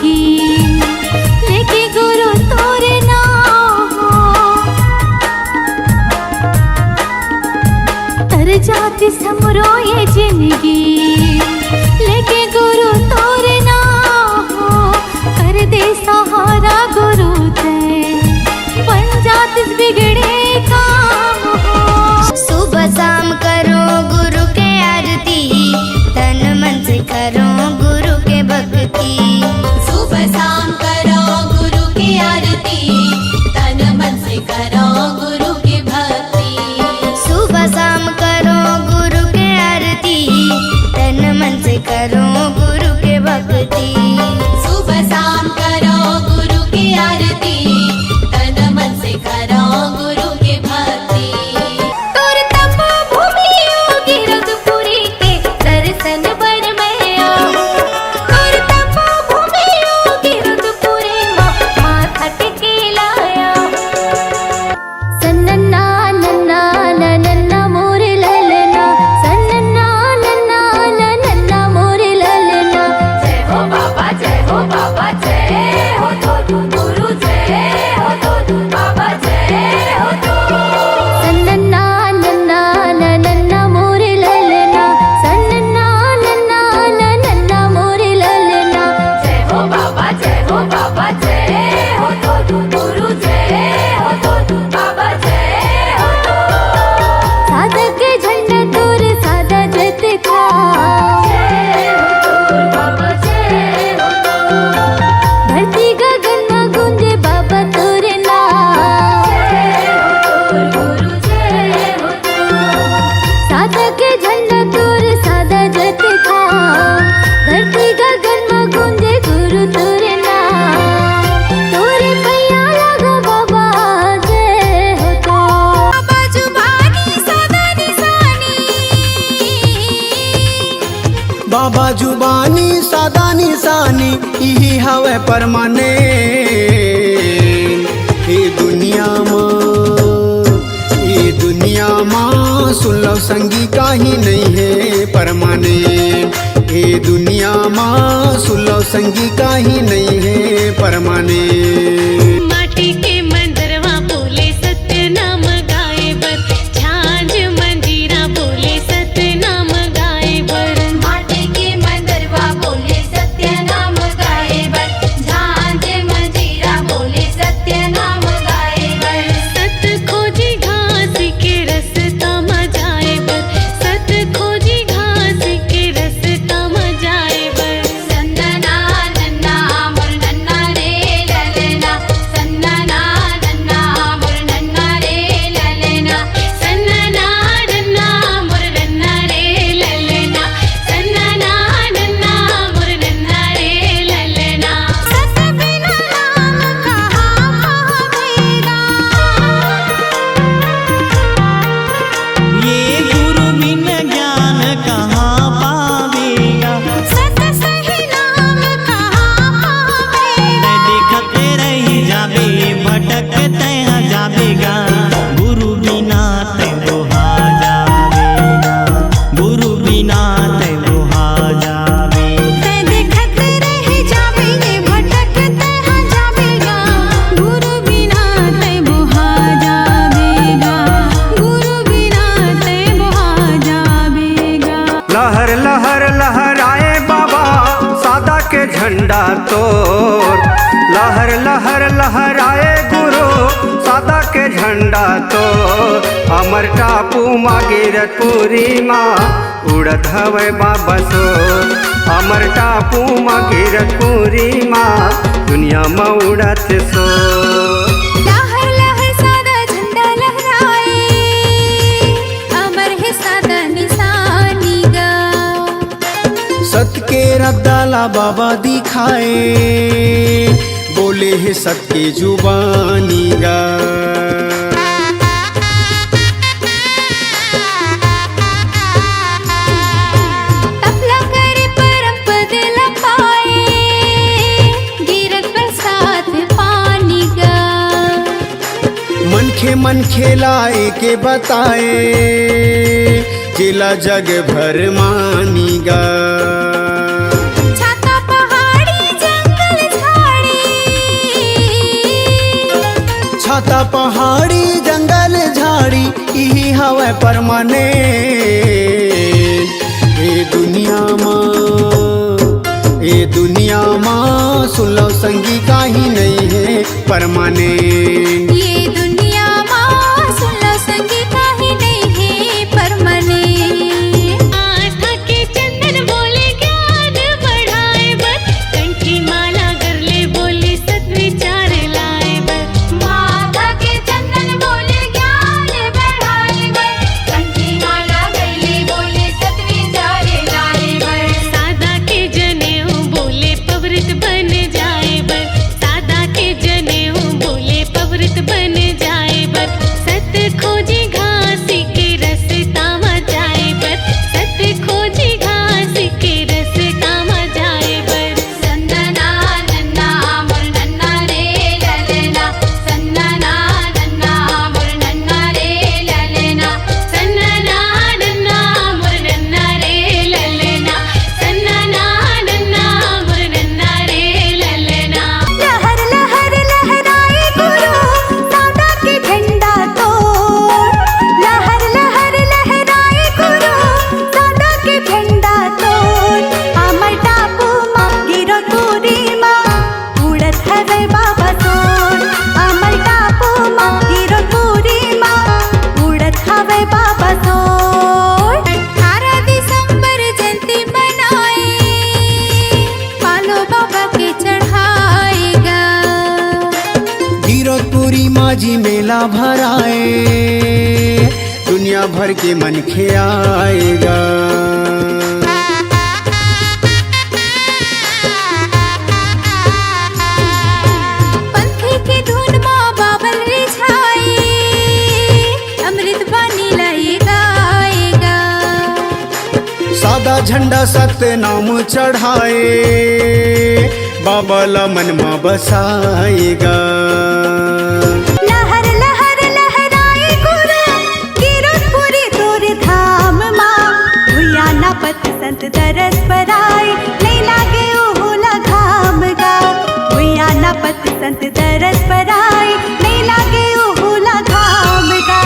जिंदगी लेके गुरु तोरे नाम तर जाती समरो ये जिंदगी लेके गुरु तोरे नाम कर दे सहारा गुरु ते बन जाती बिगड़े काम सुबह शाम करो गुरु के आरती तन मन से करो गुरु के भक्ति सुबह शाम करो गुरु की आरती तन मन से करो गुरु की भक्ति सुबह शाम करो गुरु के आरती तन मन से करो गुरु के भक्ति सुबह शाम करो गुरु की आरती तन मन से करो गुरु की भक्ति तोर तपो भूमि योगी रघुपुरी के दर्शन बर मैया तोर तपो भूमि योगी रघुपुरी माथा टेके लाया सन्नन्ना नन्ना नन्ना मोरे ललना सन्नन्ना नन्ना नन्ना मोरे ललना जय हो बाबा जय हो तो गुरु जय हो तो बाबा जय हो तो सन्नन्ना नन्ना नन्ना मोरे ललना सन्नन्ना नन्ना नन्ना मोरे ललना जय हो बाबा जय हो तो गुरु जय हो तो बाबा जय हो तो साधक झंडा तोर सादा जत खा जय हो तो बाबा जय हो तो धरती गगन में गूंजे बाबा तोरे नाम जय हो तो गुरु जय हो तो साधक झंडा तोर सादा जत खा धरती गगन में गूंजे गुरु तोरे नाम तोरे पैया लागो बाबा जय हो तो बाबा जुबानी सदा निशानी बाबा जुबानी सादा निशानी यही हवे परमाने ये दुनिया माँ सुन लो संगी का ही नहीं है परमाने ये दुनिया माँ सुन लो संगी का ही नहीं है परमाने माटी के मंदिरवा बोले सत्य नाम गाए बर झांझ मंजीरा बोले सत्य नाम गाए बर माटी के मंदिरवा बोले सत्य नाम गाए बर झांझ मंजीरा बोले सत्य नाम गाए बर सत खोजी घास के रसता मजाए बर सत खोजी घास के रसता मजाए बर सन्नना नन्ना मोर नन्ना रे ललना सन्नना नन्ना मोर नन्ना रे ललना सन्नना नन्ना मोर नन्ना रे ललना सन्नना नन्ना मोर नन्ना रे ललना सत बिना नाम कहाँ पावेगा ये गुरु बिन ज्ञान कहाँ पावेगा सत सही नाम कहाँ पावेगा देखते रही जाबे भटकते जाबेगा गुरु बिना ते लोहा जावेगा गुरु बिना ते लोहा जावे ते देखत रह जावेंगे भटकते हाँ जावेगा गुरु बिना ते बुहा जावेगा गुरु बिना ते बुहा जावेगा लहर लहर लहराए बाबा सादा के झंडा तोर लहर लहर लहराए गुरु सादा के झंडा तो अमर टापू माँ गिरतपुरी माँ उड़त हवे बाबा सो अमर टापू माँ गिरतपुरी माँ दुनिया में उड़त सो लहर लहर सादा झंडा लहराए अमर है सादा निशानी गा सत के रद्दाला बाबा दिखाए बोले है सत के जुबानी गा तपला करे परम पद लपाए गिरत बरसात पानी गा मन खेलाए के बताए जिला जग भर मानीगा छाता पहाड़ी जंगल गाड़ी यही हवे परमानेंट। ए दुनिया माँ सुन लो संगी काही नहीं है परमानेंट। ये दुनिया माँ सुन लो संगी काही नहीं है परमानेंट। आस्था के चंदन बोले ज्ञान बढ़ाए बस, कंठी माला गरले बोले सद्विचार लाए बस। माता के चंदन बोले ज्ञान बढ़ाए बर, कंठी माला गले बोले सत्विचार लाए बर। सादा के जनेऊ बोले पवित्र बन जाए बर, सादा के जनेऊ बोले पवित्र बन जाए बर। सत्य खोजी घासी के रस्ता में जाए बर, सत्य खोजी घासी के रस्ता में जाए बर। सन्नना नन्ना मोर नन्ना रे ललना, सन्नना नन्ना मोर नन्ना रे ललना। सन्नना नन्ना मोर नन्ना रे ललना, सन्नना नन्ना मोर नन्ना रे ललना। लहर लहर लहराए गुरु सादा के झंडा तोड़, लहर लहर लहराए गुरु सादा के झंडा तोड़। अमर टापू माँ गिरो तूरी माँ उड़त हवे बाबा सोर, अमर टापू माँ गिरो तूरी माँ उड़त हवे बाबा सोर। 18 दिसंबर जयंती मनाए, पालो बाबा के चढ़ाएगा। गिरतपुरी माझी मेला भराए, दुनिया भर के मन खे आएगा। पंथी की धुन माँ बाबल रिझाए, अमृत बानी लाई गाएगा। सादा झंडा सत्य नाम चढ़ाए, बाबा ला मन में बसाएगा। लहर लहर लहराए गुरु गिरतपुरी तोर धाम माँ, भुया ना पत संत दरस पर आए, नहीं लागे ओहुला घाम गा। भुया ना पत संत दरस पर आए, नहीं लागे ओहुला घाम गा।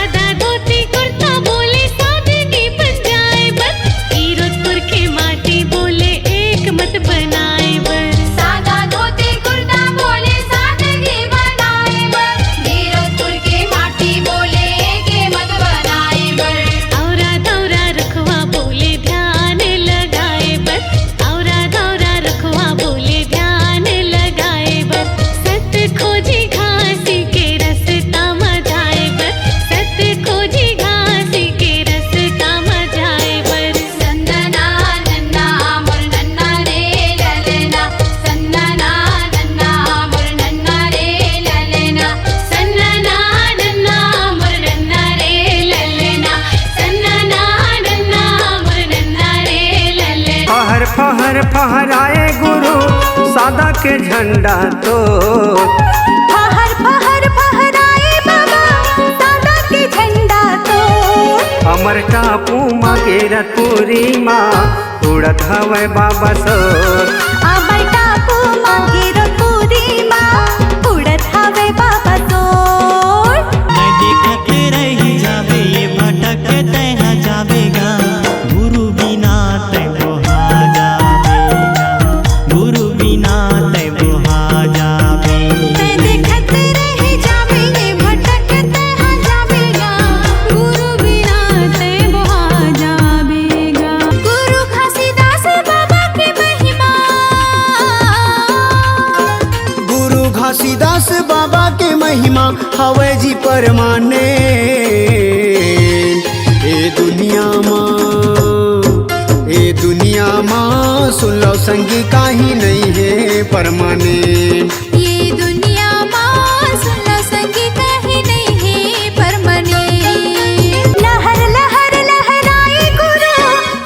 आधा धोती कुर्ता बोले सादगी बन जाए बस, गिरतपुर के माटी बोले एक मत बनाए बस। सादा धोती कुर्ता बोले सादगी बनाए बर, गिरतपुर के माटी बोले के मत बनाए बर। औरा दौरा रखवा बोले ध्यान लगाए बस, औरा दौरा रखवा बोले ध्यान लगाए बस। सत्य खोजी घासी के रस्ता में जाए बस, सत्य खोजी घासी के रस्ता में जाए बस। सन्नना नन्ना मोर नन्ना रे ललना, सन्नना नन्ना मोर नन्ना रे ललना। सन्नना नन्ना मोर नन्ना रे ललना, सन्नना नन्ना मोर नन्ना रे ललना। फहर फहर फहराए गुरु सादा के झंडा तो, फहर फहर फहराए बाबा सादा के झंडा तोड़। अमर टापू माँ गिरतपुरी माँ उड़त हवे बाबा सोर। अमर टापू माँ गिरतपुरी माँ उड़त हवे बाबा सोर। मैं देखते रह जावे ये भटकते हैं जावेगा, गुरु बिना तै बोहा जावेगा, गुरु बिना तै बोहा जावेगा। मैं देखत रह जावे ये भटकते हाँ जावेगा, गुरु बिना ते बोहा जावेगा। गुरु घासीदास बाबा की महिमा, गुरु घासीदास बाबा के महिमा हवे जी परमानेंट। ए दुनिया माँ सुन लो संगी काही नहीं है परमानेंट। ये दुनिया माँ सुन लो संगी काही नहीं है परमानेंट। लहर लहर लहराए गुरु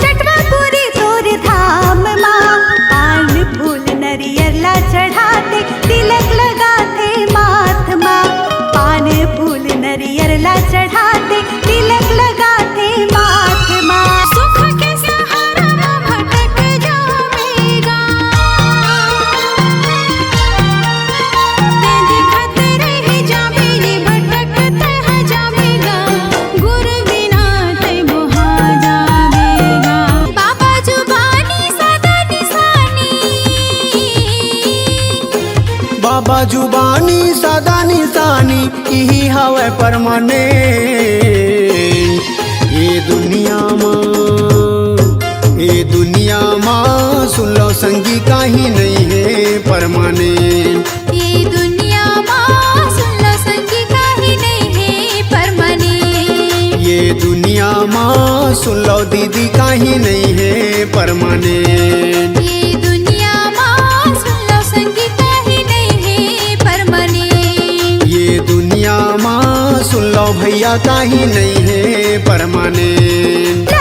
चटवापुरी तोर धाम माँ, पान फूल नरियर ला चढ़ाते तिलक लगाते माथ माँ। पान फूल नरियर ला चढ़ाते तिलक लगाते माथ माँ। सुख के सहारा माँ भटक जावेगा, बाबा जुबानी सादा निशानी यही हवे परमानेंट। ये दुनिया माँ सुन लो संगी काहीं नहीं है परमानेंट। ये दुनिया माँ सुन लो संगी काहीं नहीं है परमानेंट। ये दुनिया माँ सुन लो दीदी काहीं नहीं है परमानेंट। ये दुनिया माँ सुन लो संगी काहीं नहीं है परमानेंट। ये दुनिया माँ सुन लो भैया काहीं नहीं है परमानेंट।